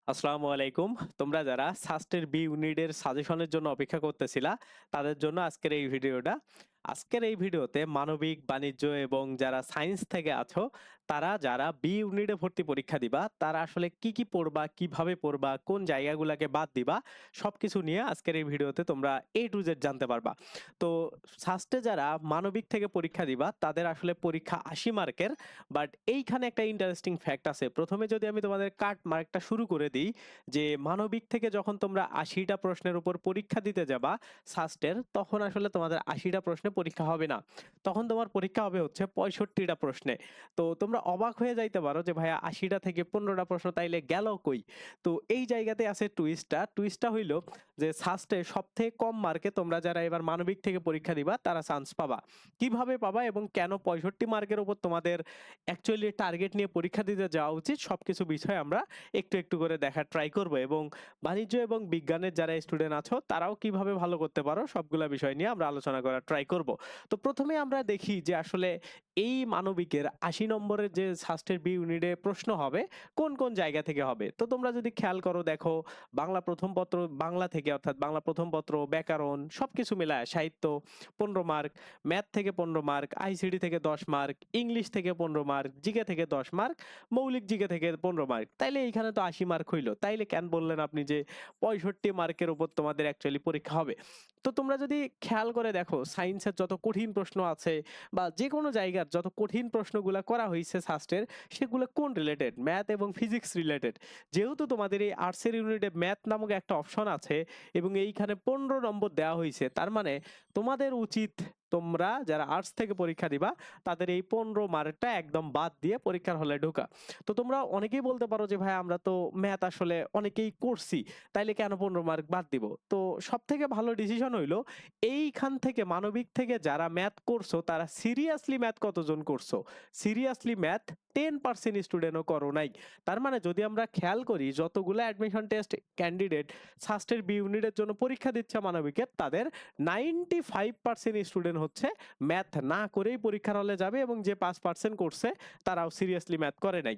আসসালামু আলাইকুম। তোমরা যারা সাস্টের বি ইউনিটের সাজেশনের জন্য অপেক্ষা করতেছিলা, তাদের জন্য আজকের এই ভিডিওটা। আজকের এই ভিডিওতে মানবিক, বাণিজ্য এবং যারা সায়েন্স থেকে আছো, তারা যারা বি ইউনিটে ভর্তি পরীক্ষা দিবা, তারা আসলে কি, কি পড়বা, কিভাবে পড়বা, কোন জায়গাগুলাকে বাদ দিবা, সবকিছু নিয়ে আজকের এই ভিডিওতে তোমরা A to Z জানতে পারবা। তো সাস্টে যারা মানবিক থেকে পরীক্ষা দিবা, তাদের আসলে পরীক্ষা ৮০ মার্কের। বাট এইখানে একটা ইন্টারেস্টিং ফ্যাক্ট আছে। প্রথমে যদি আমি তোমাদের কাট মার্কটা শুরু করে দিই, যে মানবিক থেকে যখন তোমরা ৮০টা প্রশ্নের উপর পরীক্ষা দিতে যাবা সাস্টের, তখন আসলে তোমাদের ৮০টা প্রশ্নে পরীক্ষা হবে না। তখন তোমার পরীক্ষা হবে হচ্ছে ৬৫টা প্রশ্নে। তো তোমরা অবাক হয়ে যাইতে পারো যে ভাইয়া ৮০টা থেকে ১৫টা প্রশ্ন তাইলে গেল কই? তো এই জায়গাতে আছে টুইস্টটা। টুইস্টটা হইল যে সাস্টে সবথেকে কম মার্কে তোমরা যারা এবার মানবিক থেকে পরীক্ষা দিবা তারা চান্স পাবা। কিভাবে পাবা এবং কেন ৬৫ মার্কের উপর তোমাদের অ্যাকচুয়ালি টার্গেট নিয়ে পরীক্ষা দিতে যাওয়া উচিত, সবকিছু বিষয় আমরা একটু একটু করে দেখার ট্রাই করব এবং বাণিজ্য এবং বিজ্ঞানের যারা স্টুডেন্ট আছো তারাও কিভাবে ভালো করতে পারো সবগুলা বিষয় নিয়ে আমরা আলোচনা করার ট্রাই করব। তো প্রথমে আমরা দেখি যে আসলে এই মানবিকের ৮০ নম্বরের যে সাস্টের বি ইউনিটে প্রশ্ন হবে কোন কোন জায়গা থেকে হবে। তো তোমরা যদি খেয়াল করো, দেখো বাংলা প্রথম পত্র, বাংলা থেকে অর্থাৎ বাংলা প্রথম পত্র, ব্যাকরণ সবকিছু মিলায় সাহিত্য ১৫ মার্ক, ম্যাথ থেকে ১৫ মার্ক, আইসিডি থেকে ১০ মার্ক, ইংলিশ থেকে ১৫ মার্ক, জিকে থেকে ১০ মার্ক, মৌলিক জিকে থেকে ১৫ মার্ক। তাইলে এইখানে তো ৮০ মার্ক হইল। তাইলে কেন বললেন আপনি যে ৬৫ মার্কের উপর তোমাদের অ্যাকচুয়ালি পরীক্ষা হবে? তো তোমরা যদি খেয়াল করে দেখো, সায়েন্সের যত কঠিন প্রশ্ন আছে বা যে কোনো জায়গার যত কঠিন প্রশ্নগুলা করা হয়েছে সাস্টের, সেগুলো কোন রিলেটেড? ম্যাথ এবং ফিজিক্স রিলেটেড। যেহেতু তোমাদের এই আর্টসের ইউনিটে ম্যাথ নামক একটা অপশন আছে এবং এইখানে ১৫ নম্বর দেওয়া হয়েছে, তার মানে তোমাদের উচিত তোমরা যারা আর্টস থেকে পরীক্ষা দিবা তাদের এই ১৫ মার্কটা একদম বাদ দিয়ে পরীক্ষার হলে ঢোকা। তো তোমরা অনেকেই বলতে পারো যে ভাই আমরা তো ম্যাথ আসলে অনেকেই করছি, তাইলে কেন ১৫ মার্ক বাদ দিব? তো সব থেকে ভালো ডিসিশন হইলো এইখান থেকে মানবিক থেকে যারা ম্যাথ করছো তারা সিরিয়াসলি ম্যাথ কতজন করছো? সিরিয়াসলি ম্যাথ 10% স্টুডেন্টও করো নাই। তার মানে যদি আমরা খেয়াল করি যতগুলো অ্যাডমিশন টেস্ট ক্যান্ডিডেট সাস্টের বি ইউনিটের জন্য পরীক্ষা দিচ্ছে মানবিকের, তাদের 95% স্টুডেন্ট হচ্ছে ম্যাথ না করেই পরীক্ষার হলে যাবে এবং যে 5% করছে তারাও সিরিয়াসলি ম্যাথ করে নাই।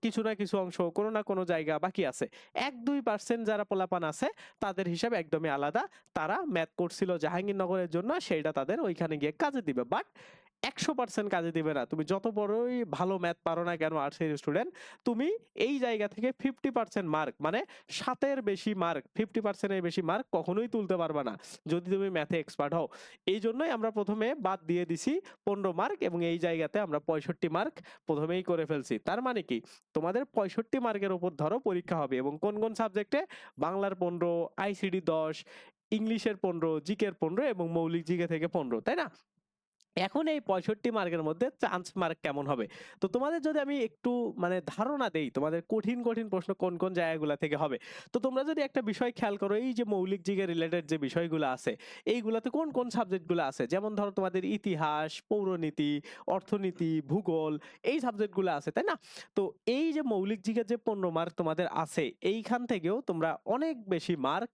কিছু না কিছু অংশ কোনো না কোনো জায়গা বাকি আছে। ১-২% যারা পোলাপান আছে তাদের হিসাব একদমই আলাদা। তারা ম্যাথ করছিল জাহাঙ্গীরনগরের জন্য, সেইটা তাদের ওইখানে গিয়ে কাজে দিবে। বাট ১০০% কাজে দিবে না। তুমি যত বড়ই ভালো ম্যাথ পারো না কেন আর্টসের স্টুডেন্ট, তুমি এই জায়গা থেকে 50% মার্ক মানে ৭ এর বেশি মার্ক, 50% এর বেশি মার্ক কখনোই তুলতে পারবা না যদি তুমি ম্যাথে এক্সপার্ট হও। এই জন্যই আমরা প্রথমে বাদ দিয়ে দিছি ১৫ মার্ক এবং এই জায়গাতে আমরা ৬৫ মার্ক প্রথমেই করে ফেলছি। তার মানে কি তোমাদের ৬৫ মার্কের উপর ধরো পরীক্ষা হবে এবং কোন কোন সাবজেক্টে? বাংলার ১৫, আইসিডি ১০, ইংলিশের ১৫, জিকের ১৫ এবং মৌলিক জিকে থেকে ১৫, তাই না? এখন এই ৬৫ মার্কের মধ্যে চান্স মার্ক কেমন হবে? তো তোমাদের যদি আমি একটু মানে ধারণা দেই তোমাদের কঠিন, কঠিন প্রশ্ন কোন, কোন জায়গাগুলা থেকে হবে। তো তোমরা যদি একটা বিষয় খেয়াল করো, এই যে মৌলিক জিকে রিলেটেড যে বিষয়গুলো আছে, এইগুলাতে কোন, কোন সাবজেক্টগুলো আছে? যেমন ধরো তোমাদের ইতিহাস, পৌরনীতি, অর্থনীতি, ভূগোল এই সাবজেক্টগুলো আছে, তাই না? তো এই যে মৌলিক জিকের যে ১৫ মার্ক তোমাদের আছে, এইখান থেকেও তোমরা অনেক বেশি মার্ক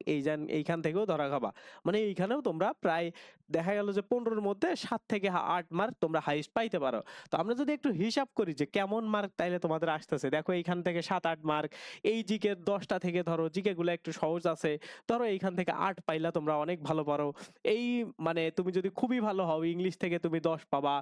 এইখান থেকেও ধরা খাবা। মানে এইখানেও তোমরা প্রায় দেখা গেল যে ১৫ এর মধ্যে ৭ থেকে ৮ মার্ক তোমরা হাইয়েস্ট পাইতে পারো। তো আমরা যদি একটু হিসাব করি যে কেমন মার্ক তাইলে তোমাদের আসতেছে, দেখো এইখান থেকে ৭-৮ মার্ক, এই জিকে ১০টা থেকে ধরো জিকে গুলো একটু সহজ আছে, ধরো এইখান থেকে ৮ পাইলা তোমরা অনেক ভালো পারো। এই মানে তুমি যদি খুবই ভালো হও ইংলিশ থেকে তুমি ১০ পাবা।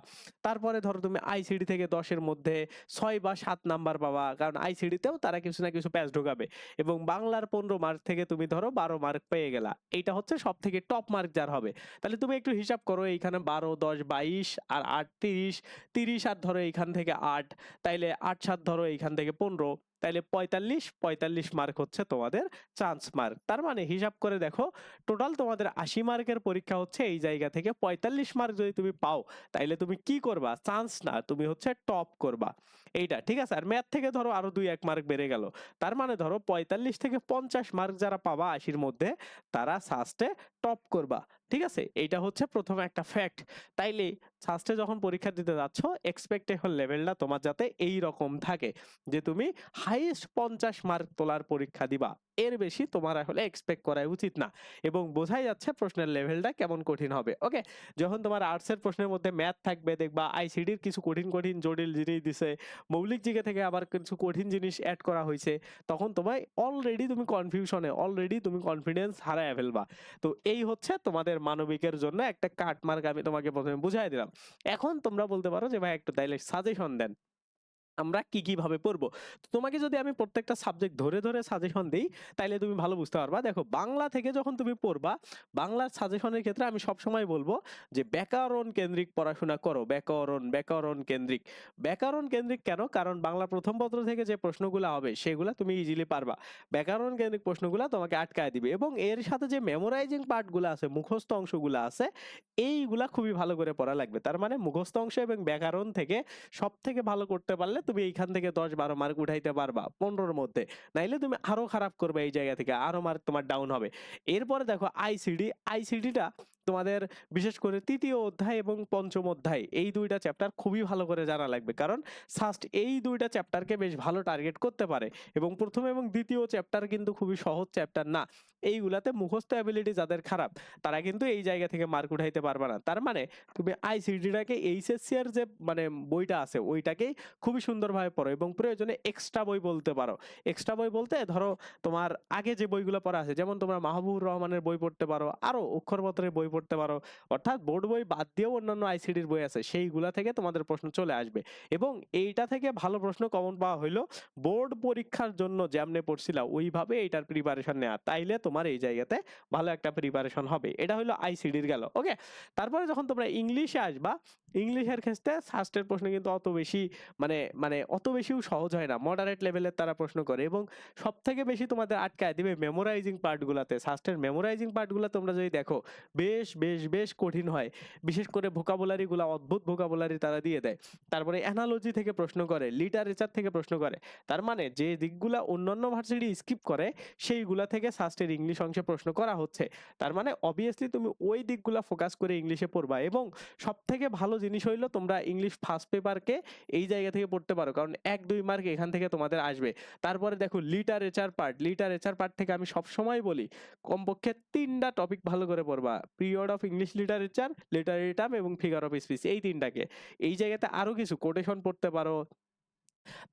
তারপরে ধরো তুমি আইসিডি থেকে ১০ এর মধ্যে ৬ বা ৭ নাম্বার পাবা, কারণ আইসিডি তেও তারা কিছু না কিছু প্যাচ ঢোকাবে। এবং বাংলার ১৫ মার্ক থেকে তুমি ধরো ১২ মার্ক পেয়ে গেলা। এইটা হচ্ছে সবথেকে টপ মার্ক যার হবে। তাহলে তুমি একটু হিসাব করো, এইখানে ১২, ১০, ২২ আর ৮ ৩০, ৩০ আর ধরো এইখান থেকে ৮, তাইলে ৮ ৭ ধরো এইখান থেকে ১৫, তাইলে ৪৫ মার্ক হচ্ছে তোমাদের চান্স মার্ক। তার মানে হিসাব করে দেখো টোটাল তোমাদের ৮০ মার্কের পরীক্ষা হচ্ছে এই জায়গা থেকে ৪৫ মার্ক যদি তুমি পাও, তাইলে তুমি কি করবা? চান্স না, তুমি হচ্ছে টপ করবা। এইটা ঠিক আছে। আর ম্যাথ থেকে ধরো আরো ২-১ মার্ক বেড়ে গেল। তার মানে ধরো ৪৫ থেকে ৫০ মার্ক যারা পাবা ৮০ র মধ্যে, তারা সাস্টে টপ করবা। ঠিক আছে, এইটা হচ্ছে প্রথম একটা ফ্যাক্ট। তাইলে সাস্টে যখন পরীক্ষা দিতে যাচ্ছ, এক্সপেকটেশন লেভেলটা তোমার যাতে এই রকম থাকে যে তুমি হাইয়েস্ট 50 মার্ক তোলার পরীক্ষা দিবা, এর বেশি তোমার আসলে এক্সপেক্ট করা উচিত না। এবং বোঝাই যাচ্ছে প্রশ্নের লেভেলটা কেমন কঠিন হবে। ওকে, যখন তোমার আর্টসের প্রশ্নের মধ্যে ম্যাথ থাকবে, দেখবা আইসিডির কিছু কঠিন কঠিন জটিল জিনিস দিছে, মৌলিক জিকে থেকে আবার কিছু কঠিন জিনিস অ্যাড করা হয়েছে, তখন তোমায় অলরেডি তুমি কনফিউশনে, অলরেডি তুমি কনফিডেন্স হারায় ফেলবা। তো এই হচ্ছে তোমাদের মানবিকের জন্য একটা কাটমার্ক আমি তোমাকে প্রথমে বুঝাই দিলাম। এখন তোমরা বলতে পারো যে ভাই একটু তাইলে সাজেশন দেন, আমরা কি কিভাবে পড়বো। তো তোমাকে যদি আমি প্রত্যেকটা সাবজেক্ট ধরে ধরে সাজেশন দিই, তাইলে তুমি ভালো বুঝতে পারবা। দেখো, বাংলা থেকে যখন তুমি পড়বা, বাংলার সাজেশনের ক্ষেত্রে আমি সবসময় বলবো যে ব্যাকরণ কেন্দ্রিক পড়াশোনা করো। ব্যাকরণ, ব্যাকরণ কেন্দ্রিক। ব্যাকরণ কেন্দ্রিক কেন? কারণ বাংলা প্রথম পত্র থেকে যে প্রশ্নগুলো হবে সেগুলা তুমি ইজিলি পারবা। ব্যাকরণ কেন্দ্রিক প্রশ্নগুলা তোমাকে আটকায় দিবে, এবং এর সাথে যে মেমোরাইজিং পার্টগুলো আছে, মুখস্থ অংশগুলো আছে, এইগুলা খুবই ভালো করে পড়া লাগবে। তার মানে মুখস্থ অংশ এবং ব্যাকরণ থেকে সব থেকে ভালো করতে পারলে তুমি এইখান থেকে 10-12 মার্ক উঠাইতে পারবা 15-র মধ্যে। নাইলে তুমি আরো খারাপ করবে, এই জায়গা থেকে আরো মার্ক তোমার ডাউন হবে। এরপরে দেখো আইসিডি। আইসিডিটা তোমাদের বিশেষ করে তৃতীয় অধ্যায় এবং পঞ্চম অধ্যায়, এই দুইটা চ্যাপ্টার খুবই ভালো করে জানা লাগবে, কারণ সাস্ট এই দুইটা চ্যাপ্টারকে বেশ ভালো টার্গেট করতে পারে। এবং প্রথম এবং দ্বিতীয় চ্যাপ্টার কিন্তু খুবই সহজ চ্যাপ্টার না। এইগুলাতে মুখস্থ অ্যাবিলিটি যাদের খারাপ, তারা কিন্তু এই জায়গা থেকে মার্ক উঠাইতে পারবে না। তার মানে তুমি আইসিডিটাকে, এইচএসসি এর যে মানে বইটা আছে ওইটাকেই খুবই সুন্দরভাবে পড়ো, এবং প্রয়োজনে এক্সট্রা বই বলতে পারো। এক্সট্রা বই বলতে ধরো তোমার আগে যে বইগুলো পড়া আছে, যেমন তোমরা মাহবুবুর রহমানের বই পড়তে পারো, আরো অক্ষরপত্রের বই পড়তে পারো, অর্থাৎ বোর্ড বই বাদ দিয়েও অন্যান্য আইসিডির বই আছে, সেইগুলা থেকে তোমাদের প্রশ্ন চলে আসবে। এবং এইটা থেকে ভালো প্রশ্ন কমন পাওয়া হইলো বোর্ড পরীক্ষার জন্য যেমনে পড়ছিলা ওইভাবে এইটার প্রিপারেশন নেওয়া, তাইলে তোমার এই জায়গাতে ভালো একটা প্রিপারেশন হবে। এটা হলো আইসিডির গেল। ওকে, তারপরে যখন তোমরা ইংলিশে আসবা, ইংলিশের ক্ষেত্রে ফার্স্টের প্রশ্ন কিন্তু অত বেশি মানে মানে অত বেশিও সহজ হয় না, মডারেট লেভেলের তারা প্রশ্ন করে, এবং সব থেকে বেশি তোমাদের আটকায় দিবে মেমোরাইজিং পার্টগুলাতে। ফার্স্টের মেমোরাইজিং পার্টগুলো তোমরা যদি দেখো, বেশ বেশ বেশ কঠিন হয়। বিশেষ করে ভোকাবুলারি গুলা, অদ্ভুত ভোকাবুলারি তারা দিয়ে দেয়। তারপরে অ্যানালজি থেকে প্রশ্ন করে, লিটারেচার থেকে প্রশ্ন করে। তার মানে যে দিকগুলা অন্যান্য ভার্সিটি স্কিপ করে, সেইগুলা থেকে ফার্স্টের ইংলিশ অংশে প্রশ্ন করা হচ্ছে। তার মানে অবভিয়াসলি তুমি ওই দিকগুলা ফোকাস করে ইংলিশে পড়বা। এবং সব থেকে ভালো জিনিস হইলো তোমরা ইংলিশ ফার্স্ট পেপারকে এই জায়গা থেকে পড়তে পারো, কারণ 1-2 মার্ক এখান থেকে তোমাদের আসবে। তারপরে দেখো লিটারেচার পার্ট, লিটারেচার পার্ট থেকে আমি সব সময় বলি কমপক্ষে 3টা টপিক ভালো করে পড়বা: period of English literature, literary term এবং ফিগার অফ স্পিচ, এই 3টাকে। এই জায়গাতে আরো কিছু কোটেশন পড়তে পারো,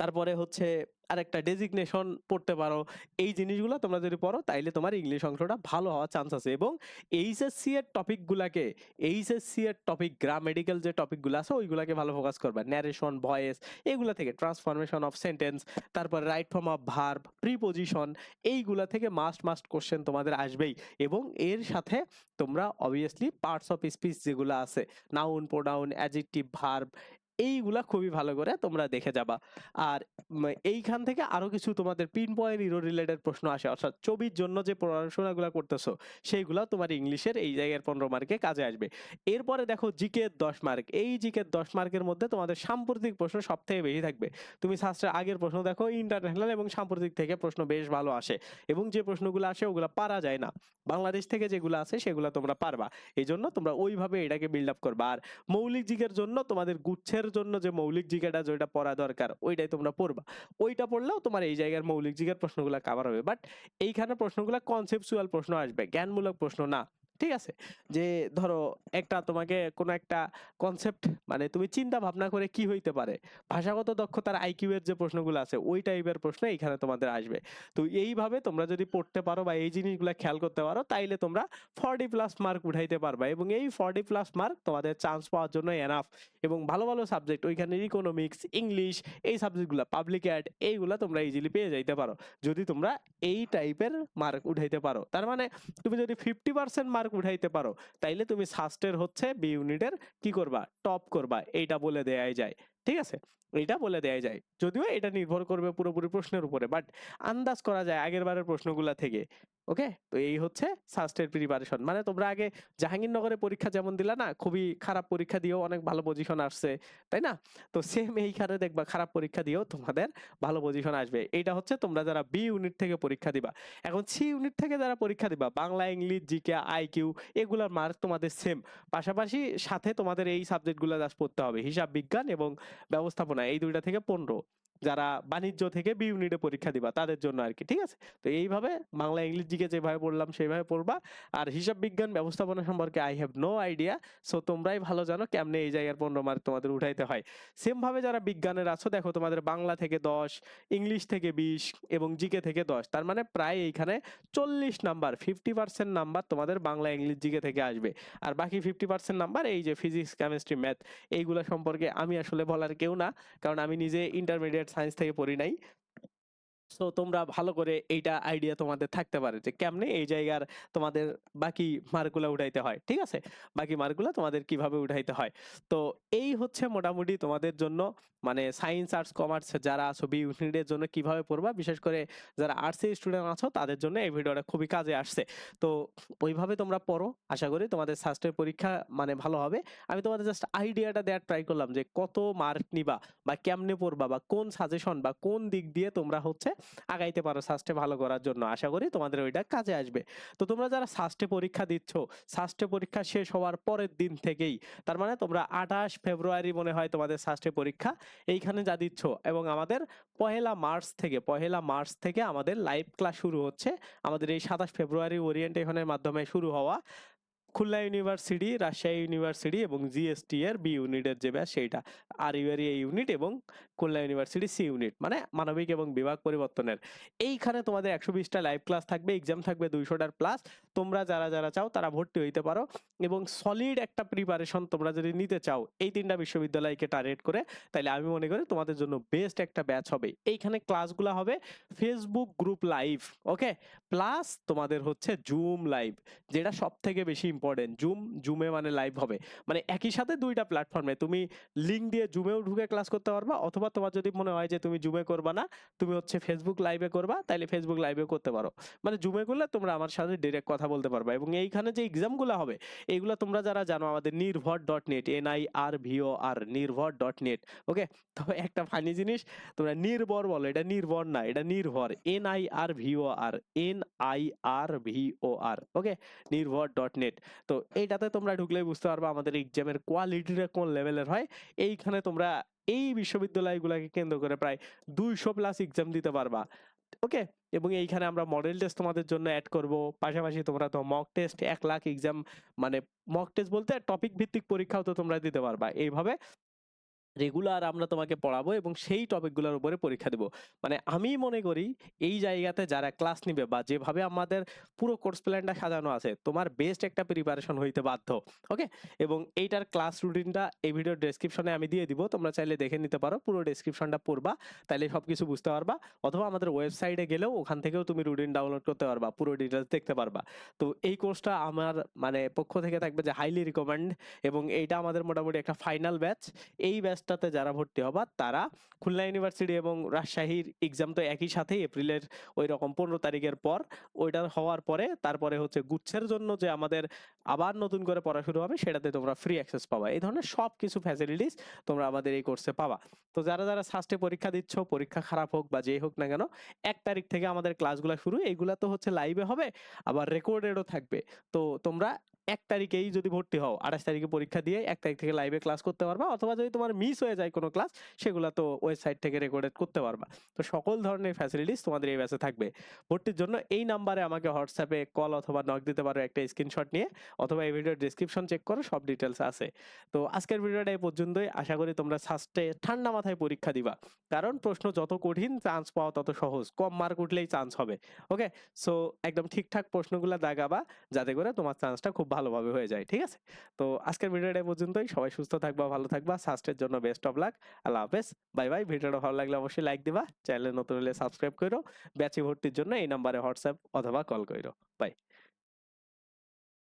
তারপরে হচ্ছে আরেকটা ডেজিগনেশন পড়তে পারো। এই জিনিসগুলো তোমরা যদি পড়ো, তাইলে তোমার ইংলিশ অংশটা ভালো হওয়ার চান্স আছে। এবং এইচএসসি এর টপিকগুলাকে, এইচএসসি এর টপিক, গ্রামেটিক্যাল যে টপিকগুলো আছে ওইগুলাকে ভালো ফোকাস করবা। ন্যারেশন, ভয়েস, এগুলা থেকে ট্রান্সফরমেশন অফ সেন্টেন্স, তারপর right form of verb, preposition, এইগুলা থেকে মাস্ট মাস্ট কোশ্চেন তোমাদের আসবেই। এবং এর সাথে তোমরা অবভিয়াসলি পার্টস অফ স্পিচ যেগুলো আছে, নাউন, প্রোনাউন, অ্যাডজেক্টিভ, ভার্ব, এইগুলা খুবই ভালো করে তোমরা দেখে যাবা। আর এইখান থেকে আরো কিছু তোমাদের পিন পয়েন্ট ইরো রিলেটেড প্রশ্ন আসে, অর্থাৎ ছবির জন্য যে পড়াশোনাগুলো করতেছো সেইগুলা তোমার ইংলিশের এই জায়গার 15 মার্কে কাজে আসবে। এরপরে দেখো জিকে 10 মার্ক। এই জিকে 10 মার্কের মধ্যে তোমাদের সাম্প্রতিক প্রশ্ন সব থেকে বেশি থাকবে। তুমি শাস্ত্রের আগের প্রশ্ন দেখো, ইন্টারন্যাশনাল এবং সাম্প্রতিক থেকে প্রশ্ন বেশ ভালো আসে, এবং যে প্রশ্নগুলো আসে ওগুলা পারা যায় না। বাংলাদেশ থেকে যেগুলো আছে সেগুলো তোমরা পারবা। এই জন্য তোমরা ওইভাবে এটাকে বিল্ড আপ করবা। আর মৌলিক জিকের জন্য তোমাদের গুচ্ছের জন্য যে মৌলিক জিকেটা যেটা পড়া দরকার ওইটাই তোমরা পড়বা। ওইটা পড়লেও তোমার এই জায়গার মৌলিক জিকের প্রশ্নগুলো কভার হবে। বাট এইখানে প্রশ্নগুলো কনসেপচুয়াল প্রশ্ন আসবে, জ্ঞানমূলক প্রশ্ন না। ঠিক আছে, যে ধরো একটা তোমাকে কোনো একটা কনসেপ্ট, মানে তুমি চিন্তা ভাবনা করে কি হইতে পারে, ভাষাগত দক্ষতার আইকিউ এর যে প্রশ্নগুলো আছে ওই টাইপের প্রশ্ন এখানে তোমাদের আসবে। তো এইভাবে তোমরা যদি পড়তে পারো বা এই জিনিসগুলো খেয়াল করতে পারো, তাইলে তোমরা 40+ মার্ক উঠাইতে পারবা। এবং এই 40+ মার্ক তোমাদের চান্স পাওয়ার জন্য এনাফ। এবং ভালো ভালো সাবজেক্ট ওইখানে ইকোনমিক্স, ইংলিশ, এই সাবজেক্টগুলো, পাবলিক অ্যাড, এইগুলা তোমরা ইজিলি পেয়ে যাইতে পারো যদি তোমরা এই টাইপের মার্ক উঠাইতে পারো। তার মানে তুমি যদি 50% মার্ক উঠাইতে পারো, তাইলে তুমি সাস্টের হচ্ছে বি ইউনিটের কি করবা, টপ করবা, এইটা বলে দেয়াই যায়। ঠিক আছে? এটা বলে দেয়া যায়। যদিও এটা নির্ভর করবে পুরোপুরি প্রশ্নের উপরে, বাট আন্দাজ করা যায় আগের বারের প্রশ্নগুলা থেকে। ওকে? তো এই হচ্ছে সাস্টের প্রিপারেশন। মানে তোমরা আগে জাহাঙ্গীরনগরে পরীক্ষা যেমন দিলা না? খুবই খারাপ পরীক্ষা দিয়েও অনেক ভালো পজিশন আসছে। তাই না? তো সেম এইখানে দেখবা খারাপ পরীক্ষা দিয়েও তোমাদের ভালো পজিশন আসবে। এইটা হচ্ছে তোমরা যারা বি ইউনিট থেকে পরীক্ষা দিবা। এখন সি ইউনিট থেকে যারা পরীক্ষা দিবা, বাংলা, ইংলিশ, জিকে, আইকিউ এগুলার মার্ক তোমাদের সেম। পাশাপাশি সাথে তোমাদের এই সাবজেক্টগুলো জাস্ট পড়তে হবে। হিসাব বিজ্ঞান এবং ব্যবস্থাপনা এই ২টা থেকে ১৫। যারা বাণিজ্য থেকে বি ইউনিটে পরীক্ষা দিবা তাদের জন্য আরকি। ঠিক আছে? তো এইভাবে বাংলা, ইংলিশ, জিকে যেভাবে পড়লাম সেভাবে পড়বা। আর হিসাব বিজ্ঞান ব্যবস্থাপনা সম্পর্কে I have no idea. So তোমরাই ভালো জানো কেমনে এই জায়গার ১৫ মার্ক তোমাদের উঠাইতে হয়। সেম ভাবে যারা বিজ্ঞানের আছো দেখো তোমাদের বাংলা থেকে ১০, ইংলিশ থেকে ২০ এবং জিকে থেকে ১০। তার মানে প্রায় এইখানে ৪০ নাম্বার 50% নাম্বার তোমাদের বাংলা, ইংলিশ, জিকে থেকে আসবে। আর বাকি 50% নাম্বার এই যে ফিজিক্স, কেমিস্ট্রি, ম্যাথ এইগুলা সম্পর্কে আমি আসলে বলার কেউ না। কারণ আমি নিজে ইন্টারমিডিয়েট সায়েন্স থেকে পড়ি নাই। সো তোমরা ভালো করে এইটা আইডিয়া তোমাদের থাকতে পারে যে কেমনে এই জায়গার তোমাদের বাকি মার্কগুলা উঠাইতে হয়। ঠিক আছে? বাকি মার্কগুলা তোমাদের কিভাবে উঠাইতে হয়। তো এই হচ্ছে মোটামুটি তোমাদের জন্য মানে সায়েন্স, আর্টস, কমার্স যারা আছো বি ইউনিটের জন্য কিভাবে পড়বা, বিশেষ করে যারা আর্টসের স্টুডেন্ট আছো তাদের জন্য এই ভিডিওটা খুবই কাজে আসছে। তো ওইভাবে তোমরা পড়ো। আশা করি তোমাদের সাস্টের পরীক্ষা মানে ভালো হবে। আমি তোমাদের জাস্ট আইডিয়াটা দেওয়ার ট্রাই করলাম যে কত মার্ক নিবা বা কেমনে পড়বা বা কোন সাজেশন বা কোন দিক দিয়ে তোমরা হচ্ছে আগাইতে পারো সাস্টে ভালো করার জন্য। আশা করি তোমাদের ওইটা কাজে আসবে। তো তোমরা যারা সাস্টে পরীক্ষা দিচ্ছ, সাস্টে পরীক্ষা শেষ হওয়ার পরের দিন থেকেই, তার মানে তোমরা ২৮ ফেব্রুয়ারি মনে হয় তোমাদের সাস্টে পরীক্ষা এইখানে যা দিচ্ছ, এবং আমাদের পহেলা মার্চ থেকে আমাদের লাইভ ক্লাস শুরু হচ্ছে। আমাদের এই ২৭ ফেব্রুয়ারি ওরিয়েন্টেশনের মাধ্যমে শুরু হওয়া খুলনা ইউনিভার্সিটি, রাজশাহী ইউনিভার্সিটি এবং জিএসটি এর বি ইউনিটের যে ব্যাচ সেইটা। আর ইউআর এ ইউনিট এবং খুলনা ইউনিভার্সিটি সি ইউনিট মানে মানবিক এবং বিভাগ পরিবর্তনের। এইখানে তোমাদের ১২০টা লাইভ ক্লাস থাকবে, এক্সাম থাকবে ২০০টার প্লাস। তোমরা যারা চাও তারা ভর্তি হইতে পারো এবং সলিড একটা প্রিপারেশন তোমরা যদি নিতে চাও এই ৩টা বিশ্ববিদ্যালয়কে টার্গেট করে, তাহলে আমি মনে করি তোমাদের জন্য বেস্ট একটা ব্যাচ হবে। এইখানে ক্লাসগুলো হবে ফেসবুক গ্রুপ লাইভ, ওকে? প্লাস তোমাদের হচ্ছে জুম লাইভ, যেটা সবথেকে বেশি ইম্পর্টেন্ট। জুমে মানে লাইভ হবে। মানে একই সাথে ২টা প্ল্যাটফর্মে তুমি লিংক দিয়ে জুমেও ঢুকে ক্লাস করতে পারবা, অথবা তোমার যদি মনে হয় যে তুমি জুমে করবা না, তুমি হচ্ছে ফেসবুক লাইভে করবা, তাইলে ফেসবুক লাইভেও করতে পারো। মানে জুমে করলে তোমরা আমার সাথে ডিরেক্ট কথা বলতে পারবা। এবং এইখানে যে এক্সামগুলো হবে এইগুলো তোমরা যারা জানো আমাদের নির্ভর.নেট, NIRVOR নির্ভর.নেট, ওকে? তো একটা ফানি জিনিস, তোমরা নির্ভর বলো, এটা নির্ভর না, এটা নির্ভর, NIRVOR, ওকে? নির্ভর.নেট। তো এইটাতে তোমরা ঢুকলেই বুঝতে পারবা আমাদের এক্সামের কোয়ালিটিটা কোন লেভেলের হয়। এইখানে তোমরা এই বিশ্ববিদ্যালয়গুলোকে কেন্দ্র করে প্রায় ২০০ প্লাস এক্সাম দিতে পারবা, ওকে? এবং এইখানে আমরা মডেল টেস্ট তোমাদের জন্য অ্যাড করব। পাশাপাশি তোমরা তো মক টেস্ট ১,০০,০০০ এক্সাম, মানে মক টেস্ট বলতে টপিক ভিত্তিক পরীক্ষাও তো তোমরা দিতে পারবা। এইভাবে রেগুলার আমরা তোমাকে পড়াবো এবং সেই টপিকগুলোর উপরে পরীক্ষা দেব। মানে আমি মনে করি এই জায়গাতে যারা ক্লাস নিবে বা যেভাবে আমাদের পুরো কোর্স প্ল্যানটা সাজানো আছে, তোমার বেস্ট একটা প্রিপারেশন হইতে বাধ্য, ওকে? এবং এইটার ক্লাস রুটিনটা এই ভিডিওর ডেসক্রিপশনে আমি দিয়ে দিব, তোমরা চাইলে দেখে নিতে পারো। পুরো ডেসক্রিপশনটা পড়বা, তাইলে সবকিছু বুঝতে পারবা। অথবা আমাদের ওয়েবসাইটে গেলেও ওখান থেকেও তুমি রুটিন ডাউনলোড করতে পারবা, পুরো ডিটেলস দেখতে পারবা। তো এই কোর্সটা আমার মানে পক্ষ থেকে থাকবে যে হাইলি রিকমেন্ড, এবং এইটা আমাদের মোটামুটি একটা ফাইনাল ব্যাচ। এই ব্যাচটাতে যারা ভর্তি হবা তারা খুলনা ইউনিভার্সিটি এবং রাজশাহীর এক্সাম তো একই সাথে এপ্রিলের ওই রকম ১৫ তারিখের পর, ওইটা হওয়ার পরে তারপরে হচ্ছে গুচ্ছের জন্য যে আমাদের আবার নতুন করে পড়া শুরু হবে, সেটাতে তোমরা ফ্রি অ্যাক্সেস পাবা। এই ধরনের সব কিছু ফ্যাসিলিটিস তোমরা আমাদের এই কোর্সে পাবা। তো যারা সাস্টে পরীক্ষা দিচ্ছ, পরীক্ষা খারাপ হোক বা যেই হোক না কেন, ১ তারিখ থেকে আমাদের ক্লাসগুলো শুরু। এইগুলা তো হচ্ছে লাইভে হবে, আবার রেকর্ডেডও থাকবে। তো তোমরা ১ তারিখেই যদি ভর্তি হও, ২৮ তারিখে পরীক্ষা দিয়ে ১ তারিখ থেকে লাইভে ক্লাস করতে পারবা, অথবা যদি তোমার মিস হয়ে যায় কোনো ক্লাস, সেগুলা তো ওয়েবসাইট থেকে রেকর্ডেড করতে পারবা। তো সকল ধরনের ফ্যাসিলিটিস তোমাদের এই ব্যাচে থাকবে। ভর্তির জন্য এই নাম্বারে আমাকে হোয়াটসঅ্যাপে কল অথবা নক দিতে পারো একটা স্ক্রিনশট নিয়ে, অথবা এই ভিডিওর ডেসক্রিপশন চেক করো, সব ডিটেলস আছে। তো আজকের ভিডিওটা এই পর্যন্তই। আশা করি তোমরা সাস্টে ঠান্ডা মাথায় পরীক্ষা দিবা, কারণ প্রশ্ন যত কঠিন চান্স পাওয়া তত সহজ। কম মার্ক উঠলেই চান্স হবে, ওকে? সো একদম ঠিকঠাক প্রশ্নগুলো দাগাবা, যাতে করে তোমার চান্সটা খুব ভালোভাবে হয়ে যায়, ঠিক আছে? তো আজকের ভিডিওটা এই পর্যন্তই। সবাই সুস্থ থাকবা, ভালো থাকবা। সাস্টের জন্য বেস্ট অফ লাক। আল্লাহ হাফেজ। Bye bye. ভিডিওটা ভালো লাগলে অবশ্যই লাইক দিবা, চ্যানেলে নতুন হলে সাবস্ক্রাইব করো। ব্যাচে ভর্তির জন্য এই নাম্বারে হোয়াটসঅ্যাপ অথবা কল করো। বাই।